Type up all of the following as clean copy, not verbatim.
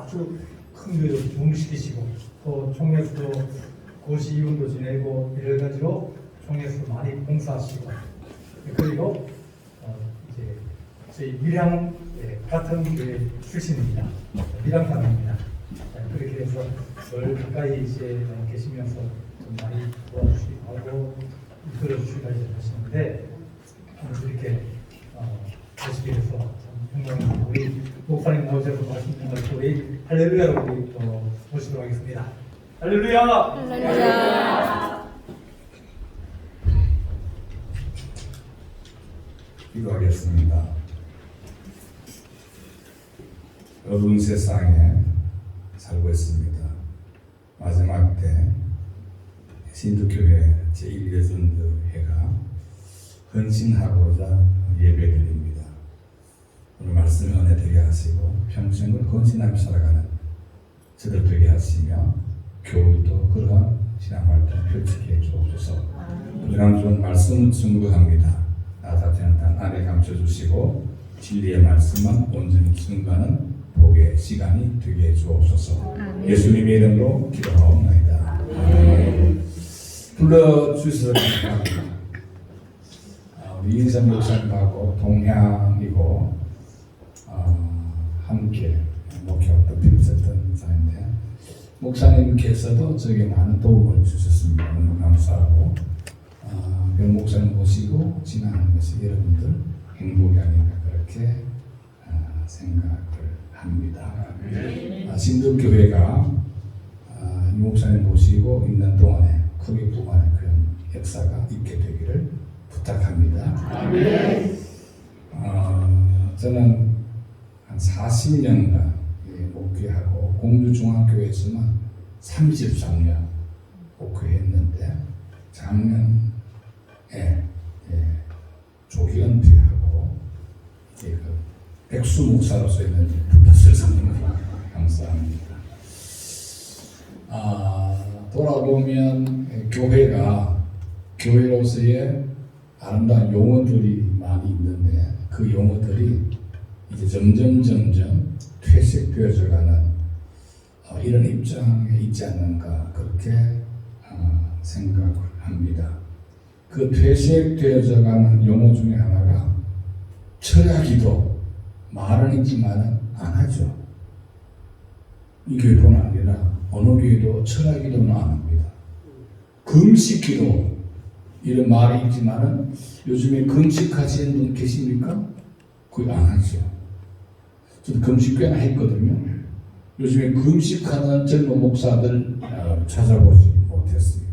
아주 큰 교회를 부흥시키시고 또 총회에서도 고시이원도 지내고 여러 가지로 총회에서 많이 봉사하시고 그리고 이제 저희 밀양 같은 교회 출신입니다. 밀양 사람입니다. 그렇게 해서 늘 가까이 이제 계시면서 좀 많이 도와주시고 하고 이끌어주시기까지 하시는데 오늘 이렇게 하시게 돼서 참 영광입니다. 우리 목사님 나오셔서 말씀 좀 우리 할렐루야로 우리 또 모시도록 하겠습니다. 할렐루야! 할렐루야. 기도하겠습니다. 어두운 세상에 살고 있습니다. 마지막 때 신주교회 제1예전도회가 헌신하고자 예배드립니다. 오늘 말씀 은혜 되게 하시고 평생을 헌신하며 살아가는 저들 되게 하시며 교회도 그러한 신앙활동 펼치게 해주옵소서. 그러한 좋은 말씀을 증거합니다. 나 자체는 단 안에 감춰주시고 진리의 말씀만 온전히 증거하는 복의 시간이 되게 해주옵소서. 예수님의 이름으로 기도하옵나이다. 불러주셔서 감사합니다. 우리 인선 목사님하고 동향이고 함께 목회했던 뵙었던 사이인데 목사님께서도 저에게 많은 도움을 주셨습니다. 너무 감사하고 병 목사님 모시고 진행하는 것이 여러분들 행복이 아닌가 그렇게 생각을 합니다. 신도교회가 이 목사님 모시고 있는 동안에 크게 부활의 그런 역사가 있게 되기를 부탁합니다. 저는 한 40년간 목회하고 공주중앙교회에서만 33년 목회했는데 작년에 조기 은퇴하고 백수 목사로서 있는 붙었을 상입니다. 감사합니다. 돌아보면 교회가 교회로서의 아름다운 용어들이 많이 있는데 그 용어들이 이제 점점 퇴색되어져가는 이런 입장에 있지 않는가 그렇게 생각을 합니다. 그 퇴색되어져가는 용어 중에 하나가 철야기도 말은 있지만은 안 하죠. 이 교회뿐 아니라 어느 교회도 철야기도는 안 합니다. 금식기도 이런 말이 있지만은 요즘에 금식하시는 분 계십니까? 그거 안 하죠. 저도 금식 꽤나 했거든요. 요즘에 금식하는 젊은 목사들 찾아보지 못했어요.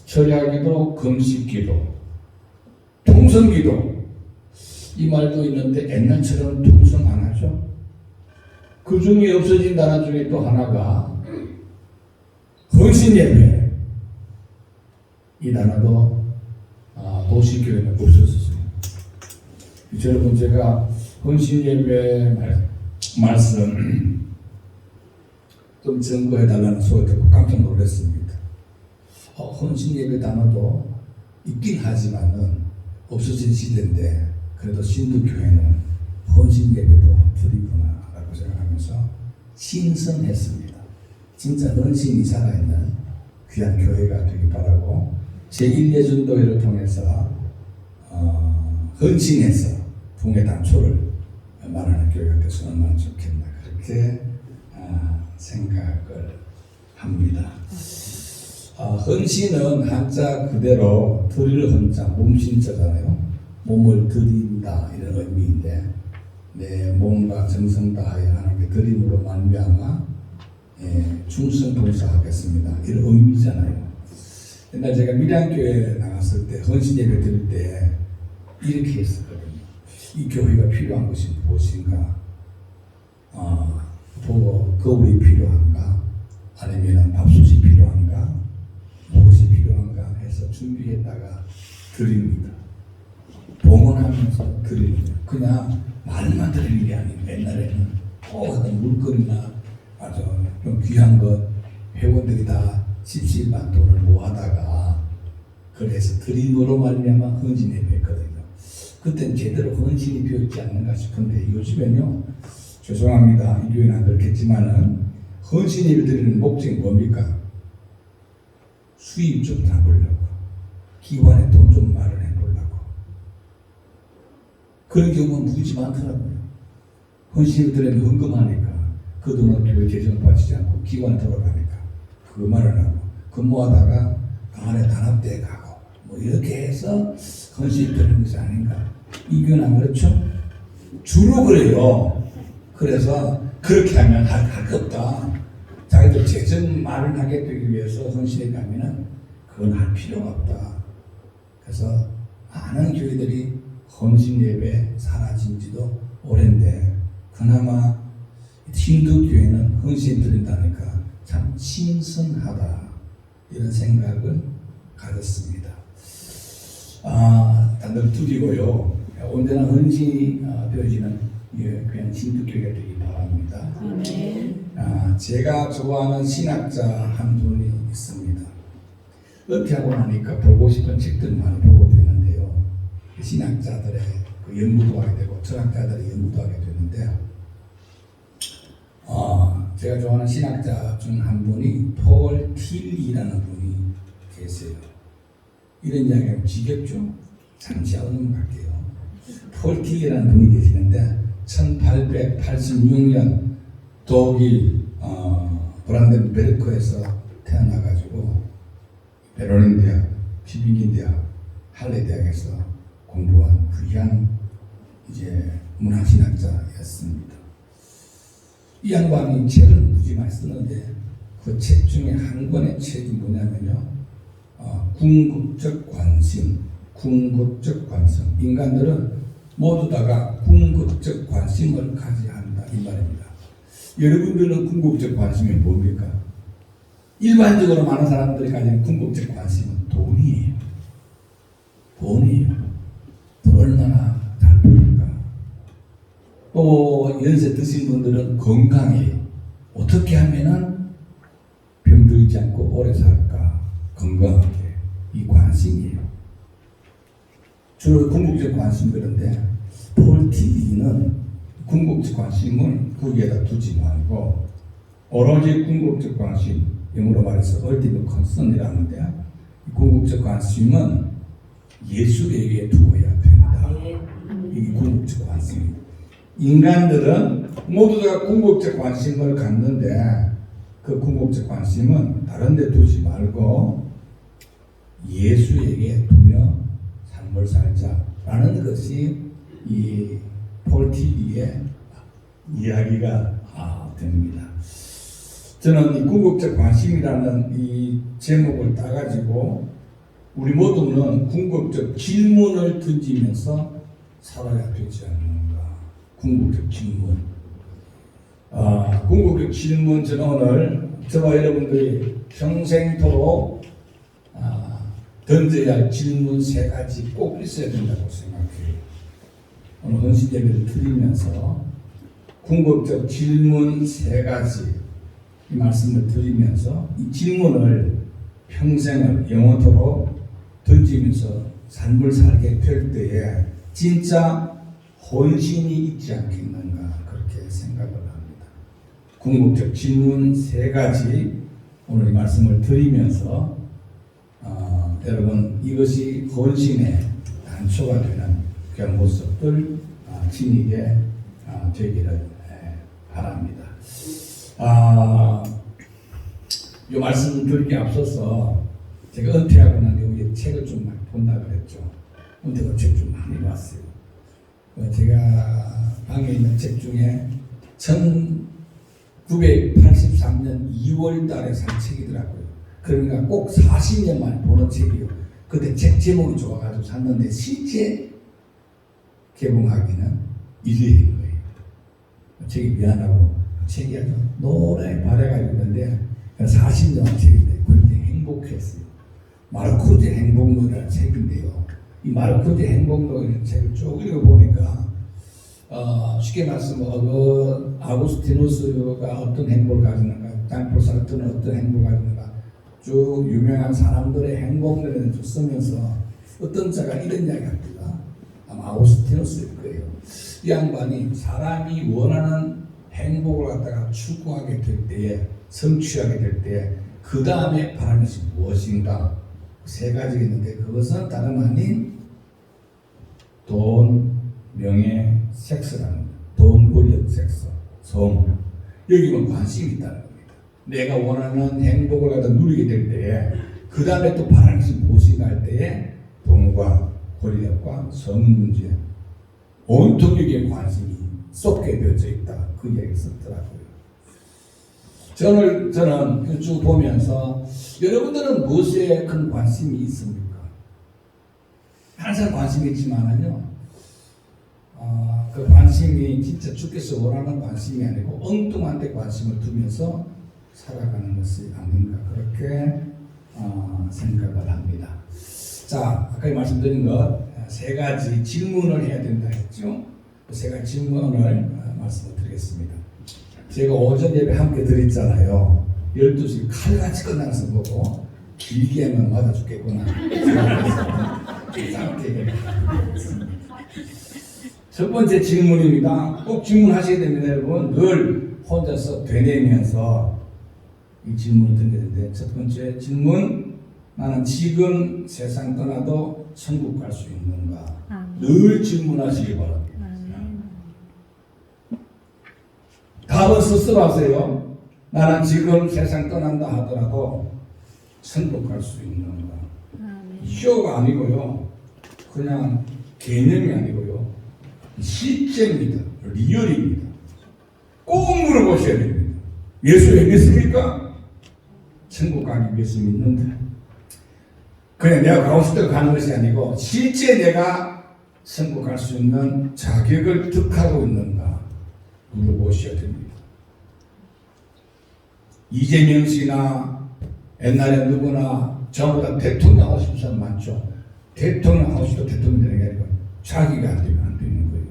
철야기도, 금식기도, 통성기도 이 말도 있는데 옛날처럼 통성 안 하죠. 그 중에 없어진 나라 중에 또 하나가 헌신예배. 이 단어도 도시교회는 없었어요. 여러분 제가 헌신예배 말씀 좀 증거해달라는 소리 듣고 깜짝 놀랐습니다. 헌신예배 단어도 있긴 하지만은 없어진 시대인데 그래도 신도교회는 헌신예배도 드리구나 라고 생각하면서 신선했습니다. 진짜 헌신이 살아있는 귀한 교회가 되길 바라고 제1예전도회를 통해서 헌신해서 붕의 단초를 말하는 교회가 돼서 얼마나 좋겠나 그렇게 생각을 합니다. 헌신은 한자 그대로 드릴 헌자 몸신자잖아요. 몸을 드린다 이런 의미인데 내 몸과 정성 다하여 하나님께 드림으로 말미암아 충성 봉사하겠습니다 이런 의미잖아요. 옛날 제가 밀양교회 나갔을 때 헌신 예배 드릴 때 이렇게 했었거든요. 이 교회가 필요한 것이 무엇인가? 보고 거울이 필요한가? 아니면 밥솥이 필요한가? 무엇이 필요한가? 해서 준비했다가 드립니다. 봉헌하면서 드립니다. 그냥 말만 드리는 게 아니고 옛날에는 어떤 물건이나 아주 좀 귀한 것 회원들이 다 십시일반 돈을 모아다가 그래서 드림으로 말미암아 헌신 예배했거든요. 그때는 제대로 헌신이 되었지 않는가 싶은데 요즘엔요 죄송합니다 이 교회는 안 그렇겠지만 되겠지만은 헌신 예배 드리는 목적이 뭡니까? 수입 좀 잡으려고, 기관에 돈 좀 마련해 보려고. 그런 경우는 무지 많더라고요. 헌신 예배 드리면 헌금하니까 그 돈은 교회 재정 바치지 않고 기관에 들어가니까 그거 마련하고, 근무하다가 강한에 단합대에 가고 뭐 이렇게 해서 헌신 예배 드리는 것이 아닌가. 이 교회는 안 그렇죠? 주로 그래요. 그래서 그렇게 하면 할 게 없다. 자기들 재정 마련하게 되기 위해서 헌신에 가면은 그건 할 필요가 없다. 그래서 많은 교회들이 헌신 예배 사라진 지도 오랜데 그나마 힌두 교회는 헌신 드린다니까 참 신선하다 이런 생각을 가졌습니다. 다들 드리고요. 언제나 헌신이 되어지는 그냥 힌두 교회가 되기 바랍니다. 제가 좋아하는 신학자 한 분이 있습니다. 은퇴하고 나니까 보고 싶은 책들 많이 보고 되는데요. 신학자들의 그 연구도 하게 되고 철학자들의 연구도 하게 되는데 제가 좋아하는 신학자 중 한 분이 폴 틸리라는 분이 계세요. 이런 이야기하면 지겹죠? 잠시 넘어갈게요. 폴 틸리라는 분이 계시는데 1886년 독일 브란덴베르크에서 태어나가지고 베를린 대학, 튜빙겐 대학, 할레 대학에서 공부한 귀한 이제 문화신학자였습니다. 이 양반이 책을 무지 많이 쓰는데 그 책 중에 한 권의 책이 뭐냐면요, 궁극적 관심, 궁극적 관심. 인간들은 모두 다가 궁극적 관심을 가져야 한다 이 말입니다. 여러분들은 궁극적 관심이 뭡니까? 일반적으로 많은 사람들이 가지는 궁극적 관심은 돈이에요. 돈이에요. 돈 얼마나 잘 벌까? 또 연세 드신 분들은 건강이에요. 어떻게 하면은 병들지 않고 오래 살까? 건강하게. 이 관심이에요. 주로 궁극적 관심. 그런데 폴 틸리는 궁극적 관심을 거기에다 두지 말고 오로지 궁극적 관심, 영어로 말해서 ultimate concern이라는데 궁극적 관심은 예수에게 두어야 된다. 이게 궁극적 관심. 인간들은 모두 다 궁극적 관심을 갖는데 그 궁극적 관심은 다른 데 두지 말고 예수에게 두며 삶을 살자라는 것이 이 폴 틸리의 이야기가 됩니다. 저는 이 궁극적 관심이라는 이 제목을 따가지고 우리 모두는 궁극적 질문을 던지면서 살아야 되지 않는가. 궁극적 질문. 궁극적 질문. 저는 오늘 저와 여러분들이 평생토록 던져야 할 질문 3가지 꼭 있어야 된다고 생각해요. 오늘 헌신 예배를 드리면서 궁극적 질문 3가지 이 말씀을 드리면서 이 질문을 평생을 영원토록 던지면서 삶을 살게 될 때에 진짜 헌신이 있지 않겠는가 그렇게 생각을 합니다. 궁극적 질문 3가지 오늘 이 말씀을 드리면서 여러분 이것이 헌신의 단초가 되는 그런 모습들 지니게 되기를 바랍니다. 이 말씀 드리기 앞서서 제가 은퇴하고 난 이후에 책을 좀 많이 본다 그랬죠. 은퇴가 책 좀 많이 봤어요. 제가 방에 있는 책 중에 1983년 2월 달에 산 책이더라고요. 그러니까 꼭 40년 만에 보는 책이에요. 그때 책 제목이 좋아가지고 샀는데 실제 개봉하기는 이르인 거예요. 책이 미안하고 책이 아주 노래 바래가지고 있는데 40년 책인데 그런데 행복했어요. 마르코제 행복론이라는 책인데요. 이 마르코제 행복론이라는 책을 쭉 읽어보니까 쉽게 말씀하면 아구스티누스가 어떤 행복을 가졌는가, 장폴 사르트는 어떤 행복을 가졌는가 쭉 유명한 사람들의 행복론을 쭉 쓰면서 어떤 자가 이런 이야기 합니다. 아마 아구스티누스일 거예요. 이 양반이 사람이 원하는 행복을 갖다가 추구하게 될 때에, 성취하게 될 때에 그 다음에 바라는 것이 무엇인가? 세 가지가 있는데 그것은 다름 아닌 돈, 명예, 섹스라는 겁니다. 돈, 권력, 섹스, 성. 여기는 관심이 있다는 겁니다. 내가 원하는 행복을 갖다 누리게 될 때에 그 다음에 또 바라는 것이 무엇인가 할 때에 돈과 권력과 성 문제, 온통 여기에 관심이 쏟게 되어져 있다. 그 이야기를 썼더라고요. 저는 쭉 보면서 여러분들은 무엇에 큰 관심이 있습니까? 항상 관심이 있지만은요, 그 관심이 진짜 주께서 원하는 관심이 아니고 엉뚱한 데 관심을 두면서 살아가는 것이 아닌가 그렇게 생각을 합니다. 자, 아까 말씀드린 것 세 가지 질문을 해야 된다 했죠. 그 세 가지 질문을 말씀을 드리겠습니다. 제가 오전 예배 함께 드렸잖아요. 12시 칼같이 끝나서 보고 길게 하면 맞아 죽겠구나. 첫 번째 질문입니다. 꼭 질문하셔야 됩니다, 여러분. 늘 혼자서 되뇌면서 이 질문을 드려야 되는데, 첫 번째 질문, 나는 지금 세상 떠나도 천국 갈 수 있는가? 늘 질문하시기 바랍니다. 답은 스스로 하세요. 나는 지금 세상 떠난다 하더라도 천국 갈 수 있는가? 쇼가 아니고요. 그냥 개념이 아니고요. 실제입니다. 리얼입니다. 꼭 물어보셔야 됩니다. 예수 왜 믿습니까? 천국 가기 위해서 믿는다. 그냥 내가 가고 싶다고 가는 것이 아니고 실제 내가 천국 갈 수 있는 자격을 득하고 있는가 물어보셔야 됩니다. 이재명 씨나 옛날에 누구나 전부 다 대통령 하고 싶은 사람 많죠. 대통령 하고 싶다 대통령 되는 게 아니고 자기가 안 되면 안 되는 거예요.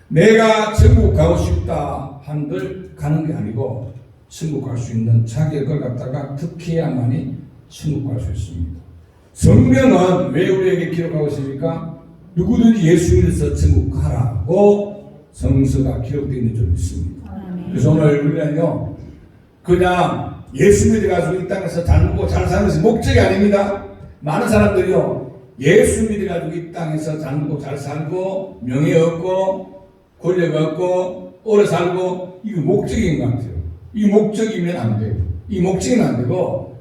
내가 천국 가고 싶다 한들 가는 게 아니고 천국 갈 수 있는 자격을 갖다가 득해야만이 천국 갈 수 있습니다. 성경은 왜 우리에게 기록하고 있습니까? 누구든지 예수 믿어서 천국 가라고 성서가 기록되어 있는 줄 믿습니다. 그래서 오늘 우리는요, 그냥 예수 믿어가지고 이 땅에서 잘 먹고 잘 사는 것이 목적이 아닙니다. 많은 사람들이요, 예수 믿어가지고 이 땅에서 잘 먹고 잘 살고 명예 얻고 권력 얻고 오래 살고 이게 목적인 것 같아요. 이 목적이면 안 돼요. 이 목적이면 안 되고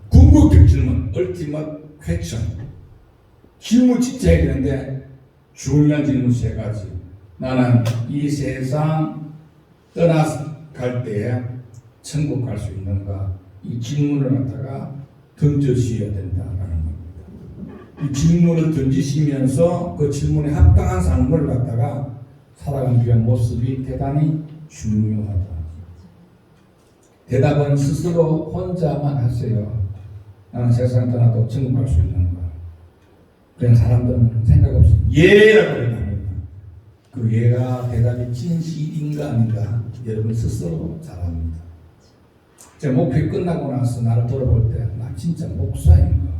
궁극적 질문, 얼티밋 퀘션. 질문 진짜 해야 되는데 중요한 질문 세 가지. 나는 이 세상 떠나갈 때에 천국 갈 수 있는가? 이 질문을 갖다가 던져주셔야 된다라는 겁니다. 이 질문을 던지시면서 그 질문에 합당한 삶을 갖다가 살아가기 위한 모습이 대단히 중요하다. 대답은 스스로 혼자만 하세요. 나는 세상 떠나도 천국 갈 수 있는가? 그냥 사람들은 생각 없이 예라고 대답합니다. 그 예가 대답이 진실인가 아닌가 여러분 스스로 잘 압니다. 제 목표 끝나고 나서 나를 돌아볼 때 나 진짜 목사인가?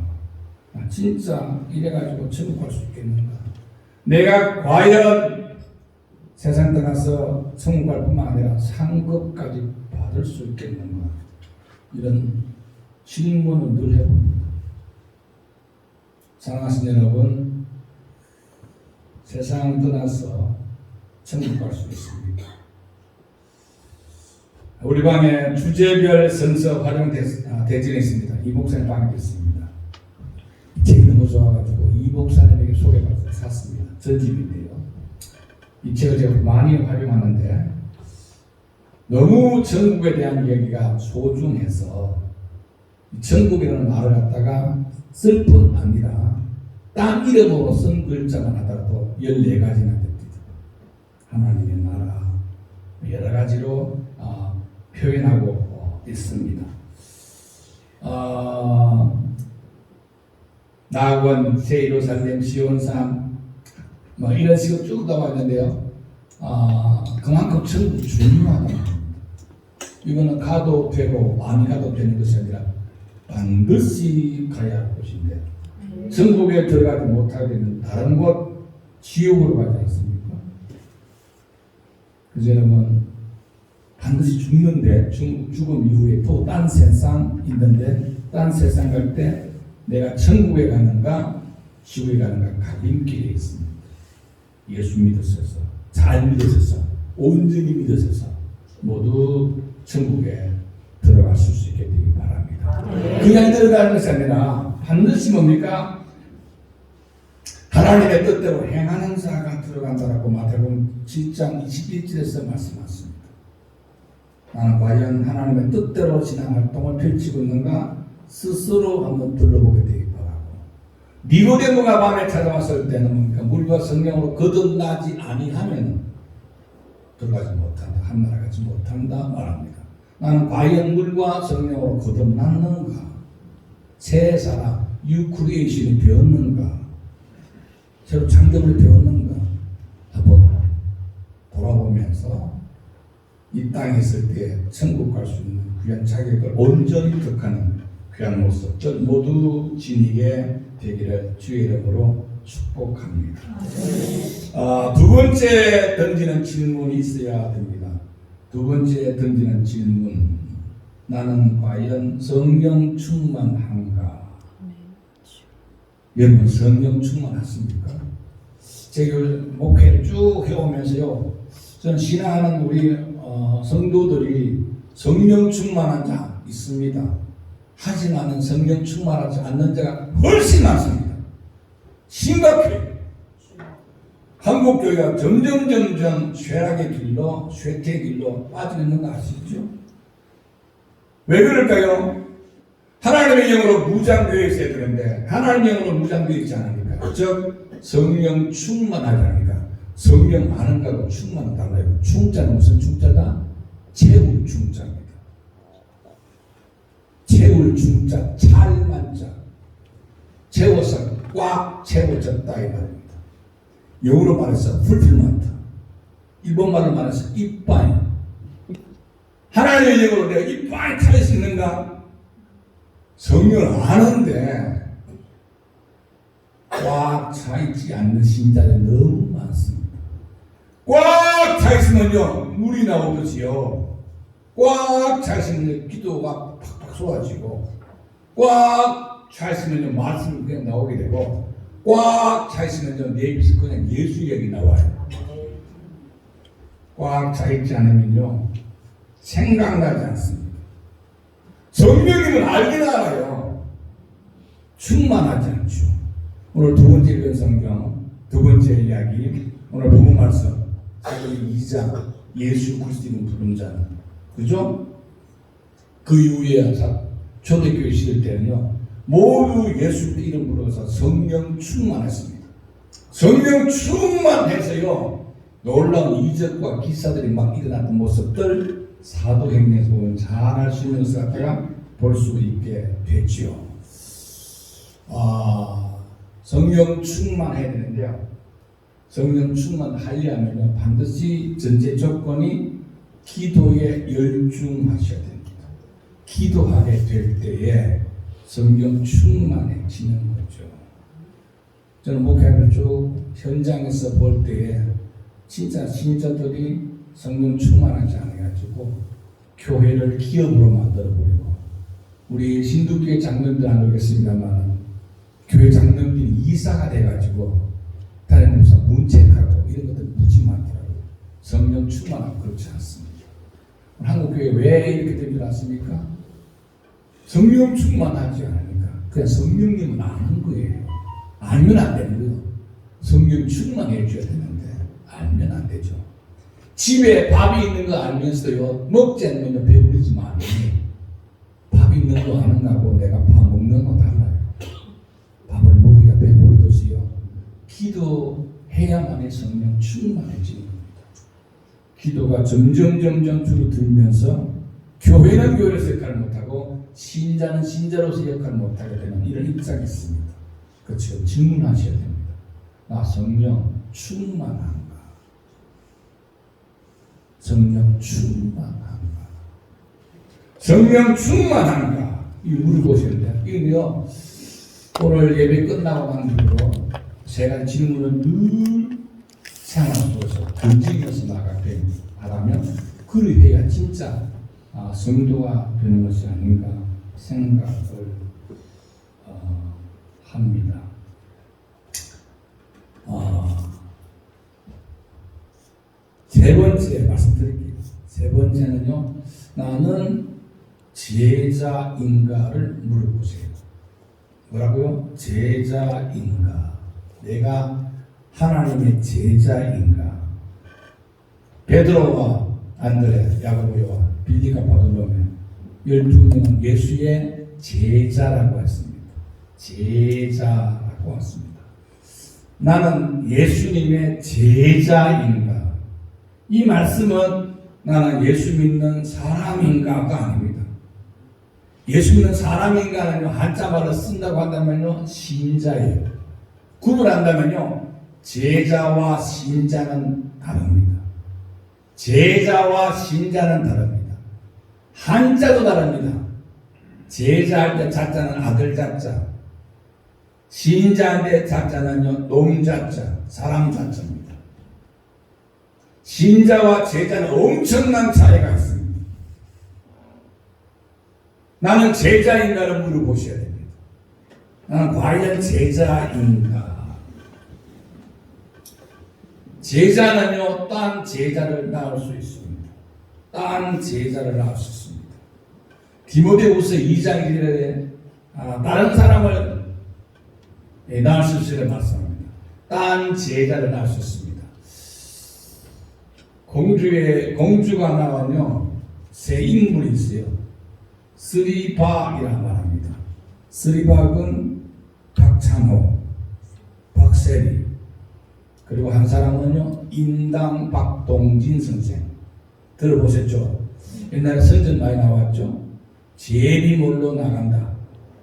나 진짜 이래가지고 천국 갈 수 있겠는가? 내가 과연 세상 떠나서 천국 갈 뿐만 아니라 상급까지 받을 수 있겠는가? 이런 질문을 늘 해봅니다. 사랑하시는 여러분, 세상 떠나서 천국 갈 수 있습니까? 우리 방에 주제별 성서 활용 대전이 있습니다. 이 목사님 방에 있습니다. 이 책이 너무 좋아가지고 이 목사님에게 소개받아서 샀습니다. 전집인데요. 이 책을 제가 많이 활용하는데 너무 천국에 대한 이야기가 소중해서 천국이라는 말을 갖다가 쓸 뿐 아니라 딴 이름으로 쓴 글자만 하더라도 14가지나 됩니다. 하나님의 나라 여러 가지로 표현하고 있습니다. 낙원, 새 예루살렘, 시온산 뭐 이런 식으로 쭉 나와 있는데요. 그만큼 천국 중요하다. 이거는 가도 되고 많이 가도 되는 것이 아니라 반드시 가야 할 곳인데 천국에 들어가지 못하게는 다른 곳 지옥으로 가지 않습니까? 그래서 여러분 반드시 죽는데 죽음 이후에 또 딴 세상 있는데 딴 세상 갈 때 내가 천국에 가는가 지옥에 가는가 갈림길에 있습니다. 예수 믿으셔서 잘 믿으셔서 온전히 믿으셔서 모두 천국에 들어가실 수 있게 되기 바랍니다. 그냥 들어가는 것이 아니라 반드시 뭡니까? 하나님의 뜻대로 행하는 자가 들어간다라고 마태복음 7장 21절에서 말씀하십니다. 나는 과연 하나님의 뜻대로 신앙활동을 펼치고 있는가 스스로 한번 둘러보게 되기 바라고, 니고데모가 밤에 찾아왔을 때는 뭡니까? 물과 성령으로 거듭나지 아니하면 들어가지 못한다, 하늘나라 가지 못한다 말합니다. 나는 과연 물과 성령으로 거듭났는가, 새 사람 뉴크리에이션이 되었는가, 새로 창조를 되었는가 한번 돌아보면서 이 땅에 있을 때 천국 갈 수 있는 귀한 자격을 온전히 득하는 귀한 모습 모두 지니게 되기를 주의 이름으로 축복합니다. 두 번째 던지는 질문이 있어야 됩니다. 두 번째 던지는 질문, 나는 과연 성령 충만한가? 여러분 성령 충만하십니까? 제가 목회를 쭉 해오면서요, 저는 신앙하는 우리 성도들이 성령 충만한 자 있습니다. 하지만은 성령 충만하지 않는 자가 훨씬 많습니다. 심각해요. 한국 교회가 점점 쇠락의 길로, 쇠퇴의 길로 빠지고 있는 거 아시죠? 왜 그럴까요? 하나님의 영으로 무장되어 있어야 되는데 하나님의 영으로 무장되어 있지 않으니까, 즉 성령 충만하지 않으니까, 성령 많은 거하고 충만은 달라요. 충자는 무슨 충자다? 채울 충자입니다. 채울 충자, 찰만자, 채워서 꽉 채워졌다 이 말입니다. 영어로 말해서 fulfillment, 일본말로 말해서 이빠이. 하나님의 영으로 내가 이빠이 찰 수 있는가? 성령을 아는데 꽉 차있지 않는 신자들이 너무 많습니다. 꽉 차있으면요 물이 나오듯이요, 꽉 차있으면 기도가 팍팍 쏟아지고, 꽉 차있으면요 말씀이 그냥 나오게 되고, 꽉 차있으면요 내 입에서 그냥 예수 이야기 나와요. 꽉 차있지 않으면요 생각나지 않습니다. 성령님은 알긴 알아요. 충만하지 않죠. 오늘 두 번째 읽은 성경, 두 번째 이야기, 오늘 본문 말씀 사도행 2장, 예수 그리스도 이름 부른 자는, 그죠? 그 이후에 초대교회 시절 때는요 모두 예수 이름 부르면서 성령 충만했습니다. 성령 충만해서요 놀라운 이적과 기사들이 막 일어났던 모습들 사도행전에서 보면 잘 알 수 있는 것을 갖다가 볼 수 있게 됐지요. 성령 충만해야 되는데요, 성령 충만하려면 반드시 전제 조건이 기도에 열중하셔야 됩니다. 기도하게 될 때에 성령 충만해지는 거죠. 저는 목회를 쭉 현장에서 볼 때에 진짜 신자들이 성령 충만하지 않아가지고 교회를 기업으로 만들어버리고, 우리 신도교회 장로님들 안 그러겠습니다만 교회 장로님들이 이사가 돼가지고 다른 목사 문책하고 이런 것들 무지 많더라고요. 성령 충만하고 그렇지 않습니다. 한국교회 왜 이렇게 된 줄 아십니까? 성령 충만하지 않으니까 그냥 성령님은 아는 거예요. 알면 안 되는 거예요. 성령 충만해 줘야 되는데 알면 안 되죠. 집에 밥이 있는 거 알면서요 먹지 않으면 배부르지 마. 밥 있는 거 아는 거하고 내가 밥 먹는 거 달라요. 밥을 먹어야 배부르듯이요 기도해야만이 성령 충만해지는 겁니다. 기도가 점점 줄어들면서 교회는 교회로서 역할을 못하고 신자는 신자로서 역할을 못하게 되는 이런 입장이 있습니다. 그렇죠. 질문하셔야 됩니다. 나 성령 충만한가? 성령 충만한가? 성령 충만한가? 이거 물어보셔야 돼요. 이건요 오늘 예배 끝나고 난 뒤로 제가 질문을 늘 생활 속에서 던지면서 나가게 하라면 그리해야 진짜 성도가 되는 것이 아닌가 생각을 합니다. 세 번째 말씀드릴게요. 세 번째는요, 나는 제자인가를 물어보세요. 뭐라고요? 제자인가? 내가 하나님의 제자인가? 베드로와 안드레, 야고보, 요한, 빌리가 바돌로메 12명은 예수의 제자라고 했습니다. 제자라고 했습니다. 나는 예수님의 제자인가? 이 말씀은 나는 예수 믿는 사람인가가 아닙니다. 예수 믿는 사람인가는요, 한자말로 쓴다고 한다면요, 신자예요. 구분한다면요, 제자와 신자는 다릅니다. 제자와 신자는 다릅니다. 한자도 다릅니다. 제자할 때 자자는 아들 자자, 신자할 때 자자는요, 놈 자자, 사람 자자입니다. 신자와 제자는 엄청난 차이가 있습니다. 나는 제자인가를 물어보셔야 됩니다. 나는 과연 제자인가? 제자는요, 딴 제자를 낳을 수 있습니다. 딴 제자를 낳을 수 있습니다. 디모데후서 2장 1절에 다른 사람을 낳을 수 있으리라 말씀합니다. 딴 제자를 낳을 수 있습니다. 공주가 나와요, 세 인물이 있어요. 스리박이라고 말합니다. 스리박은 박찬호, 박세리, 그리고 한 사람은요, 인당 박동진 선생. 들어보셨죠? 옛날에 선전 많이 나왔죠? 제비몰로 나간다.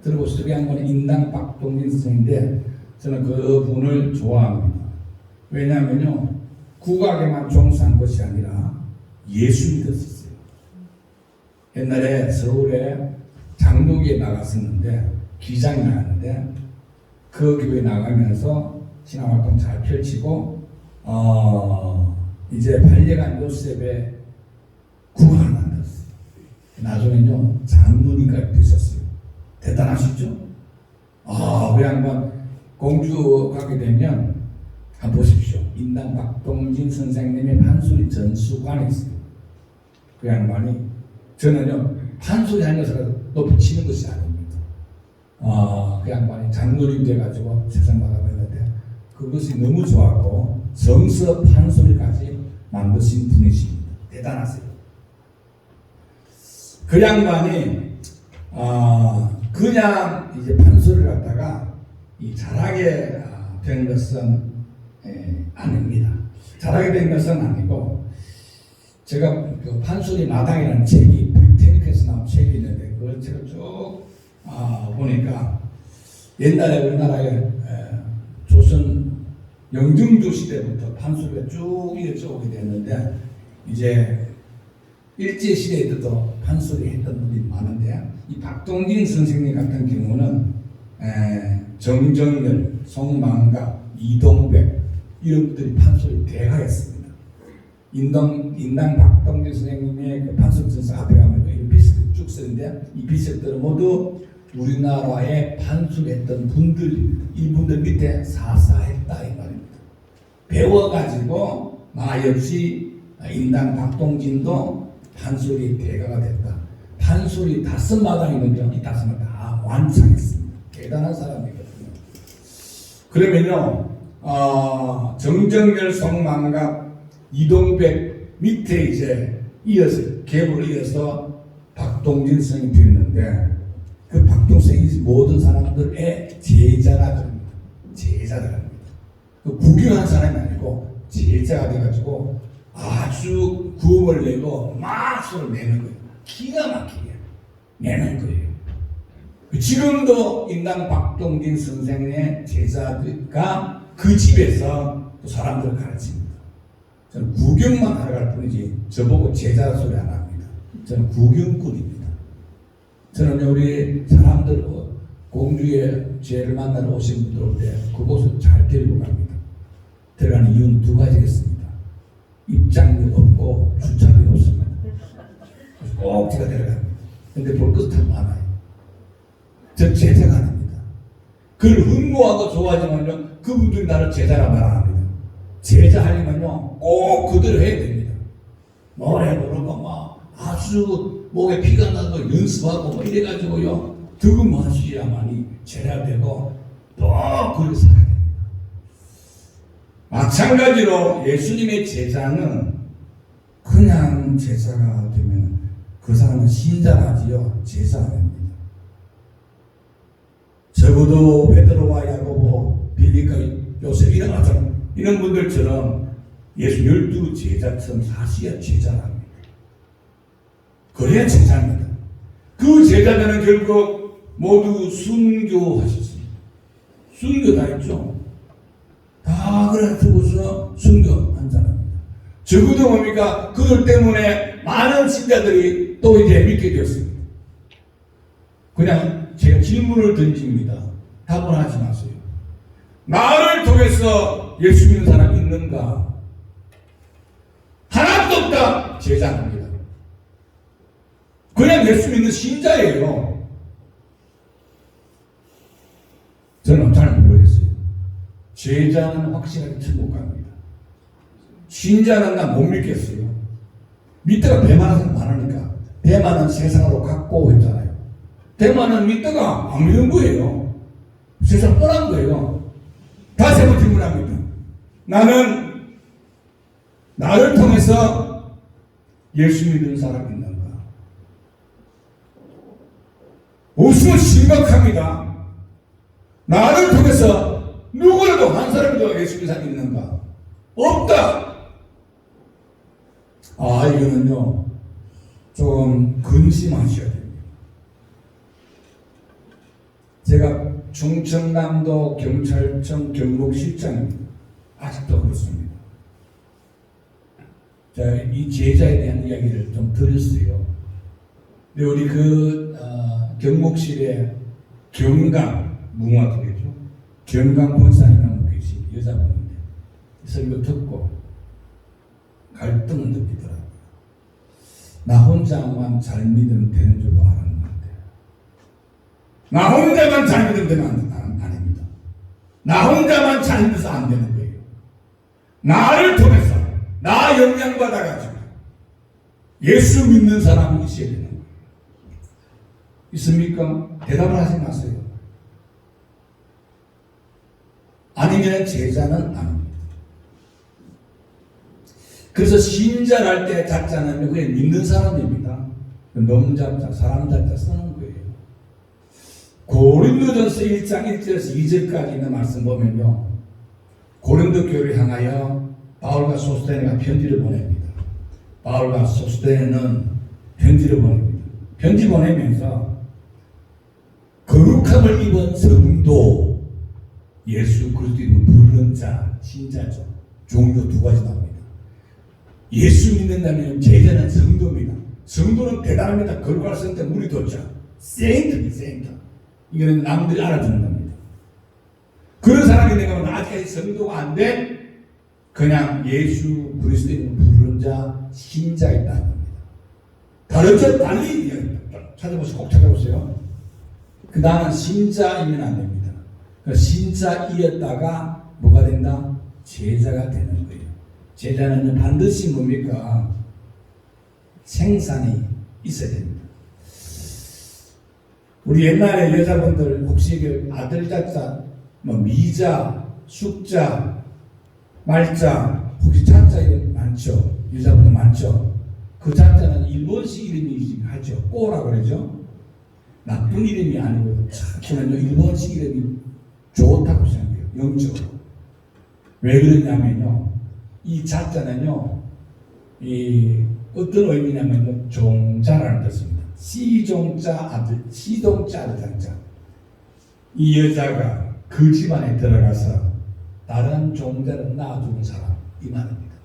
들어보셨죠? 그 양반은 인당 박동진 선생인데 저는 그 분을 좋아합니다. 왜냐하면요, 국악에만 종사한 것이 아니라 예수 믿었었어요. 옛날에 서울에 장로교에 나갔었는데, 기장이 나갔는데 그 교회 나가면서 신앙활동 잘 펼치고 이제 반려간 요셉의 국왕을 만들었어요. 나중에는요, 장로님까지 되셨어요. 대단하시죠? 그 양반 공주 가게 되면 한번 보십시오. 인당 박동진 선생님의 판소리 전수관에 있어요. 그 양반이, 저는요, 판소리 하면서 높이 치는 것이 아닙니다. 그 양반이 장로님 돼가지고 세상 나가봤는데 그것이 너무 좋았고 정서 판소리까지 만드신 분이십니다. 대단하세요. 그 양반이 그냥 이제 판소리를 갖다가 잘하게 된 것은 아닙니다. 잘하게 된 것은 아니고, 제가 그 판소리 마당이라는 책이 브리테니크에서 나온 책이 있는데 그걸 제가 쭉 보니까 옛날에 우리나라에 조선 영등주 시대부터 판소리가 쭉 이어져 오게 됐는데, 이제 일제 시대에도 판소리 했던 분들이 많은데, 이 박동진 선생님 같은 경우는 정정열, 송만갑, 이동백 이런 분들이 판소리 대가였습니다. 인당 박동진 선생님의 그 판소리 전서 앞에 가면 이 비스트 쭉 쓰는데, 이 비스트들은 모두 우리나라에 판소리했던 분들, 이분들 밑에 사사했다 이 말입니다. 배워가지고 나 역시 인당 박동진도 판소리 대가가 됐다. 판소리 5마당이면요, 이 5마당 다 완창했습니다. 대단한 사람이거든요. 그러면요, 정정열, 송만갑, 이동백 밑에 이제 이어서 계보를 이어서 박동진 선생님이 됐는데, 그 박동생이 모든 사람들의 제자라 그럽니다. 제자라 그럽니다. 그 구경한 사람이 아니고 제자가 돼가지고 아주 구음을 내고 막 소리를 내는 거예요. 기가 막히게 내는 거예요. 지금도 인당 박동진 선생의 제자가 그 집에서 또 사람들을 가르칩니다. 저는 구경만 하러 갈 뿐이지 저보고 제자 소리 안 합니다. 저는 구경꾼입니다. 저는 우리 사람들 공주의 죄를 만나러 오신 분들 올 때 그곳을 잘 데리고 갑니다. 들어가는 이유는 2가지겠습니다. 입장료 없고 주차비 없습니다. 꼭 제가 데려갑니다. 근데 볼 것도 참 많아요. 저 제자가 아닙니다. 그걸 흠모하고 좋아하지만요, 그분들이 나를 제자라 말 안 합니다. 제자 하려면요, 꼭 그대로 해야 됩니다. 노래 부르고, 아주 목에 피가 나도 연습하고, 이래가지고요, 득음하셔야만이 제자 되고, 또 그렇게 살아야 됩니다. 마찬가지로 예수님의 제자는 그냥 제자가 되면 그 사람은 신자라지요, 제자 아닙니다. 적어도 베드로와 야고보, 빌립과 요셉 이런 분들처럼 예수 12 제자처럼 사시야 제자랍니다. 그래야 제자입니다. 그 제자들은 결국 모두 순교하셨습니다. 순교 다 했죠. 다 그래 두고서 순교한 사람입니다. 적어도 뭡니까? 그들 때문에 많은 신자들이 또 이제 믿게 되었습니다. 그냥 제가 질문을 던집니다. 답을 하지 마세요. 나를 통해서 예수 믿는 사람이 있는가? 하나도 없다. 제자입니다. 그냥 예수 믿는 신자예요. 저는 잘 모르겠어요. 제자는 확실하게 천국 갑니다. 신자는 나 못 믿겠어요. 믿다가 배만한 사람 많으니까. 배만은 세상으로 갖고 했잖아요. 배만은 믿다가 안 믿는 거예요. 세상 뻔한 거예요. 다시 한번 질문합니다. 나는 나를 통해서 예수 믿는 사람이 있는가? 없으면 심각합니다. 나를 통해서 누구라도 한 사람이라도 예수 믿는 사람이 있는가? 없다. 이거는요, 좀 근심하셔야 됩니다. 제가 충청남도 경찰청 경북실장입니다. 아직도 그렇습니다. 자, 이 제자에 대한 이야기를 좀 들었어요. 근데 우리 경북실에 경강 무궁화동이죠. 경강 권사님이라는 분 계신 여자분인데 설교 듣고 갈등을 느끼더라고요. 나 혼자만 잘 믿으면 되는 줄도 알았는데, 나 혼자만 잘 믿으면 되는 아닙니다. 나 혼자만 잘 믿어서 안 되는 거예요. 나를 통해서 나 영향 받아가지고 예수 믿는 사람이 있어야 되는 거예요. 있습니까? 대답을 하지 마세요. 아니면 제자는 아닙니다. 그래서 신자랄 때 자자는 그냥 믿는 사람입니다. 놈 자자, 사람 자자 쓰는 거예요. 고린도전서 1장 1절에서 2절까지 있는 말씀 보면요, 고린도 교회를 향하여 바울과 소스테네가 편지를 보냅니다. 바울과 소스테네는 편지를 보냅니다. 편지 보내면서 거룩함을 입은 성도, 예수 그리스도를 부르는 자, 신자죠. 종류 두 가지 나옵니다. 예수 믿는다면 제자는 성도입니다. 성도는 대단합니다. 거룩할 성도 무리도자, 세인트입니다. 세인트. 이거는 남들이 알아주는 겁니다. 그런 사람이 내가 아직까지 성도가 안 돼, 그냥 예수 그리스도를 부르는 자, 신자에 있다는 겁니다. 다른 점 달리 찾아보세요. 꼭 찾아보세요. 나는 신자이면 안 됩니다. 신자이었다가 뭐가 된다? 제자가 되는 거예요. 제자는 반드시 뭡니까? 생산이 있어야 됩니다. 우리 옛날에 여자분들 혹시 그 아들 자자, 미자, 숙자, 말자, 혹시 자자 이름 많죠? 여자분들 많죠? 그 자자는 일본식 이름이 하죠. 꼬라 그러죠? 나쁜 이름이 아니고 저는 일본식 이름이 좋다고 생각해요. 영적으로. 왜 그러냐면요, 이 자자는요, 이 어떤 의미냐면요, 종자라는 뜻입니다. 시종자 아들, 시종자 아들 장자. 이 여자가 그 집안에 들어가서 다른 종자를 낳아주는 사람, 이 말입니다.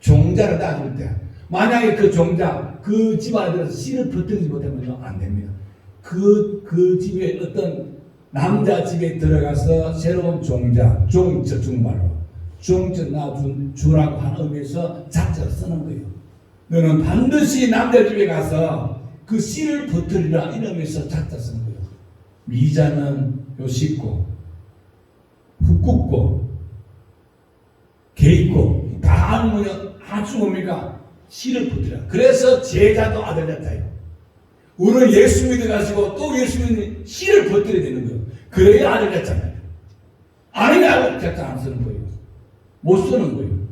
종자를 낳아줄 때, 만약에 그 종자, 그 집안에 들어서 씨를 퍼뜨리지 못하면 안 됩니다. 그 집에 어떤 남자 집에 들어가서 새로운 종자, 종자 중말로 종자 낳아주라고 하는 의미에서 자자를 쓰는 거예요. 너는 반드시 남들 집에 가서 그 씨를 버뜨리라 이러면서 작자 쓴 거예요. 미자는 요 씹고 훅 굽고 개 있고 다 하면 아주 뭡니까? 씨를 버뜨려. 그래서 제자도 아들 같아요. 오늘 예수 믿어가지고 또 예수 믿는 씨를 버뜨려야 되는 거예요. 그래야 아들 같잖아요. 아니면 아들 같지 안 쓰는 거예요. 못 쓰는 거예요.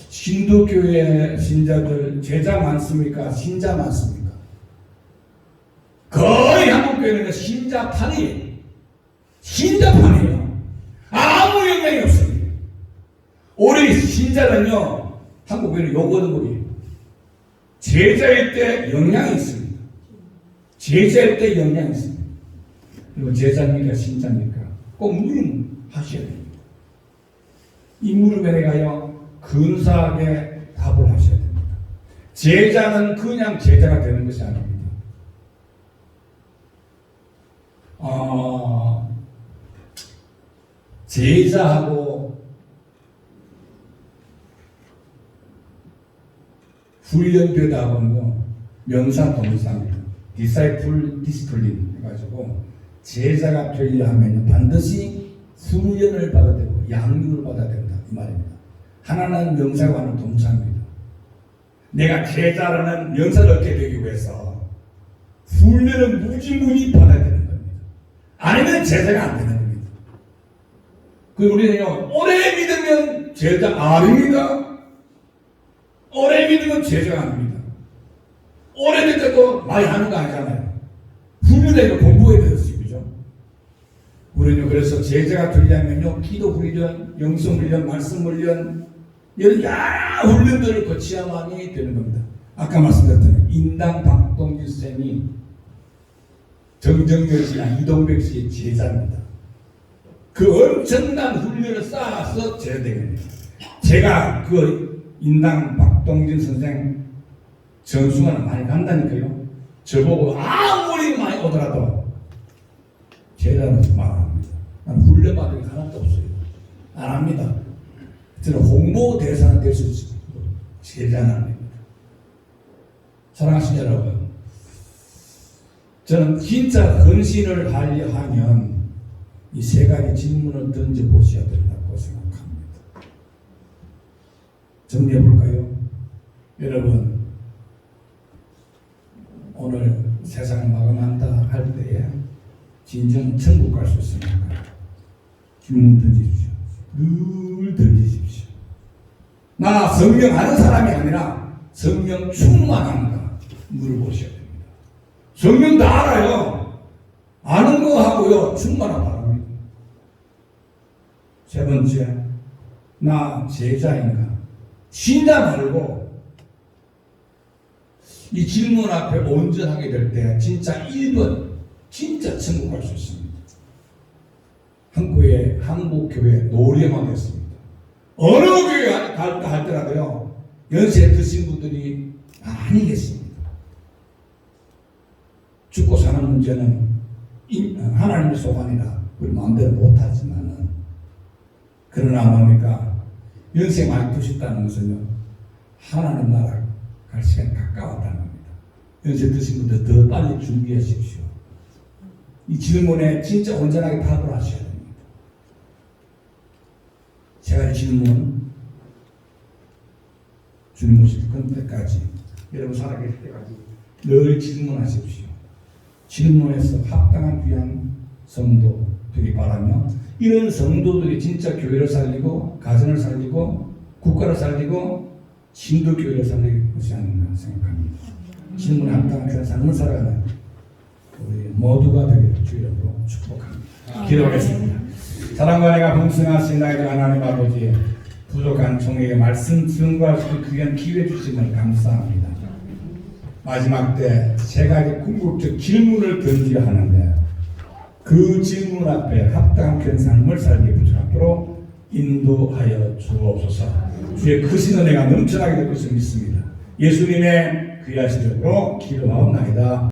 신도교회 신자들 제자 많습니까? 신자 많습니까? 거의 한국교회는 신자판이에요. 신자판이에요. 아무 영향이 없습니다. 우리 신자는요, 한국교회는 요거든요. 제자일 때 영향이 있습니다. 제자일 때 영향이 있습니다. 그리고 제자입니까? 신자입니까? 꼭 물음하셔야 됩니다. 이 물음에 내가요, 근사하게 답을 하셔야 됩니다. 제자는 그냥 제자가 되는 것이 아닙니다. 제자하고 훈련되다 보면 명사 동사입니다. 디사이플 디스플린 해가지고 제자가 되려면 반드시 훈련을 받아야 되고 양육을 받아야 된다 이 말입니다. 하나는 명사가 하는 동사입니다. 내가 제자라는 명사를 얻게 되기 위해서 훈련을 무지무지 받아야 되는 겁니다. 아니면 제자가 안 되는 겁니다. 그리고 우리는요, 오래 믿으면 제자 아닙니다. 오래 믿으면 제자가 아닙니다. 오래됐다고 많이 하는 거 아니잖아요. 훈련해서 공부해야 되겠어요. 그죠? 우리는 그래서 제자가 되려면요, 기도 훈련, 영성 훈련, 말씀 훈련, 이런 여러 훈련들을 거쳐야만이 되는 겁니다. 아까 말씀드렸던 인당 박동진 쌤이 정정열 씨나 이동백 씨의 제자입니다. 그 엄청난 훈련을 쌓아서 제자 된 겁니다. 제가 그 인당 박동진 선생 전수관을 많이 간다니까요. 저보고 아무리 많이 오더라도 제자는 말 안 합니다. 난 훈련 받은 게 하나도 없어요. 안 합니다. 저는 홍보대사는 될 수 있습니다. 제자는 안 됩니다. 사랑하시는 여러분, 저는 진짜 헌신을 하려 하면 이 세 가지 질문을 던져보셔야 된다고 생각합니다. 정리해볼까요? 여러분, 오늘 세상을 마감한다 할 때에 진정 천국 갈 수 있습니까? 질문 던지십시오. 늘 던지십시오. 나 성령 아는 사람이 아니라 성령 충만한가 물어보셔야 됩니다. 성령 다 알아요. 아는 거 하고요, 충만한 바랍니다. 세 번째, 나 제자인가? 신자 말고 이 질문 앞에 온전하게 될 때 진짜 1번 진짜 천국 갈 수 있습니다. 한국 교회 노래망했습니다. 어느 교회 갈까 할더라도요, 연세 드신 분들이 많이 계십니다. 죽고 사는 문제는 하나님의 소관이라 우리 마음대로 못하지만은, 그러나 뭡니까? 연세 많이 드셨다는 것은요, 하나님 나라 갈 시간이 가까웠다는 겁니다. 연세 드신 분들 더 빨리 준비하십시오. 이 질문에 진짜 온전하게 답을 하셔야 됩니다. 제가 질문 주님 오실 때까지, 여러분 살아계실 때까지 늘 질문하십시오. 질문해서 합당한 귀한 성도 되기 바라며, 이런 성도들이 진짜 교회를 살리고 가정을 살리고 국가를 살리고 신도교회를 살릴 것이 아닌가 생각합니다. 질문에 합당한 귀한 삶을 살아가는 우리 모두가 되기를 주 이름으로 축복합니다. 기도하겠습니다. 사랑과 내가 봉숭하신 나의 하나님 아버지, 부족한 종에게 말씀 증거할 수 있는 귀한 기회 주심을 감사합니다. 마지막 때 세 가지 궁극적 질문을 던지려 하는데, 그 질문 앞에 합당한 귀한 삶을 살게 부족하도록 인도하여 주옵소서. 주의 크신 은혜가 넘쳐나게 될 것을 믿습니다. 예수님의 귀하신 이름으로 기도하옵나이다.